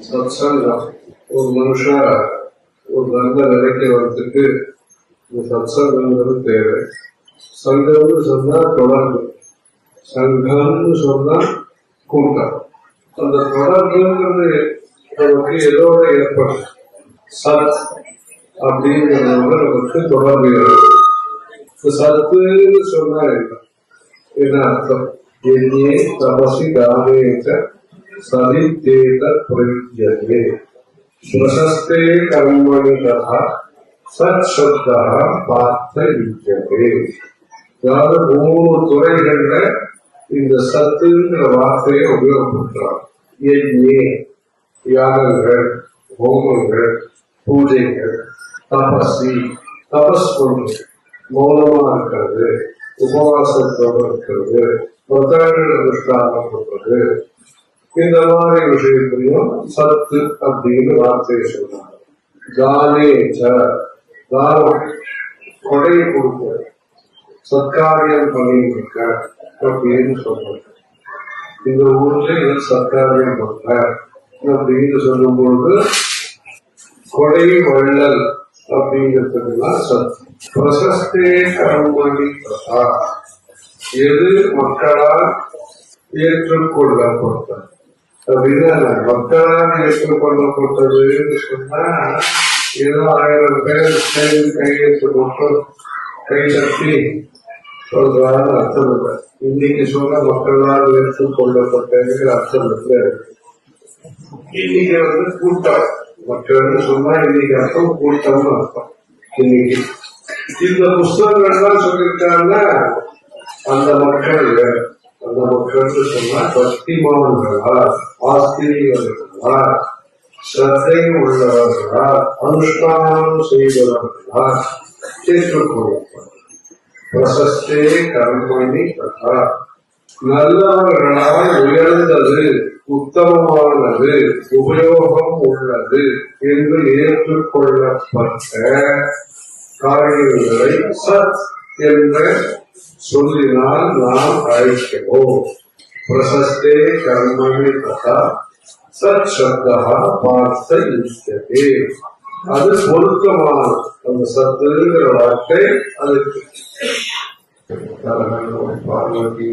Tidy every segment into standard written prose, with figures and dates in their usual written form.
சத்சங்கம் ஒரு மனுஷா ஒரு நல்ல நிலைக்கு வர்றதுக்கு இந்த சத்சங்கம்ன்றது தேவை. சங்கம்னு சொன்னா தொடர்பு, சங்கம்னு சொன்னா கூட்டம். அந்த தொடர்புங்கிறது நமக்கு எதோட ஏற்படும்? சத் அப்படிங்கிறதோட நமக்கு தொடர்பு ஏற்படும். சத்துன்னு சொன்னா என்ன அர்த்தம்? என்னே தபசி தானேச்ச சதித்தேத பிரயுஜ்யதே பிரசஸ்தே கர்மணி ததா சத் சப்தா பார்த்த யுஜ்யதே. அதாவது 3 துறைகள்ல இந்த சத்துங்கிற வார்த்தையை உபயோகப்படுத்துறாங்க. யஜ்ஞே யாகங்கள், ஹோமங்கள், பூஜைகள், தபசி தபஸ் பண்றது, மௌனமா இருக்கிறது, உபவாசத்தோடு இருக்கிறது, விரதங்கள் அனுஷ்டானம் பண்றது, இந்த மாதிரி விஷயத்திலையும் சத்து அப்படின்னு வார்த்தையை சொல்றாங்க. தானே தானம், கொடையை கொடுக்க, சத்காரியம் பண்ணிட்டு இருக்க அப்படின்னு சொல்றாங்க. இந்த ஊர்ல சத்காரியம் பண்ற அப்படின்னு சொல்லும் பொழுது கொடை வள்ளல் அப்படிங்கிறதுலாம் சத்து. பிரசஸ்தே கர்மணி ததா, எது மக்களால் ஏற்றுக்கொள்ளப்பட்டது அப்படின்னா, மக்களால் ஏற்றுக்கொள்ளப்பட்டதுன்னு சொன்னா ஏதோ 1000 பேர் சேர்ந்து கையெழுத்து போட்டு கை தட்டி சொல்றான்னு அர்த்தம் இல்லை. இன்னைக்கு சொன்ன மக்களால் ஏற்றுக்கொள்ளப்பட்டதுங்கிற அர்த்தம் இல்லை. இன்னைக்கு கூட்டம், மக்கள்னு சொன்னா இன்னைக்கு அர்த்தம் கூட்டம்னு அர்த்தம். இன்னைக்கு இந்த புஸ்தகங்கள்லாம் சொல்லியிருக்காங்கன்னா அந்த மக்கள் சொன்னா பக்திமான்களா, ஆஸ்திரிகளா, ஸ்ரத்தை உள்ளவர்களா, அனுஷ்டானம் செய்தவர்களா ஏற்றுக்கொள்ளப்படும். பிரசஸ்தே கர்மணி ததா, நல்லவர்களால் உயர்ந்தது, உத்தமமானது, உபயோகம் உள்ளது என்று ஏற்றுக்கொள்ளப்பட்ட காரியங்களை சத் என்ற சொல்லினால் நாம் அழைக்கிறோம். பிரசஸ்தே கர்மணி ததா சத் சப்தா பார்த்த யுஜ்யதே. அது பொருத்தமான அந்த சத்துங்கிற வார்த்தை அதுக்கு. பார்வதி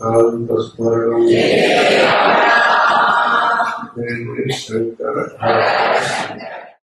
காந்தஸ்மரணம் சங்கர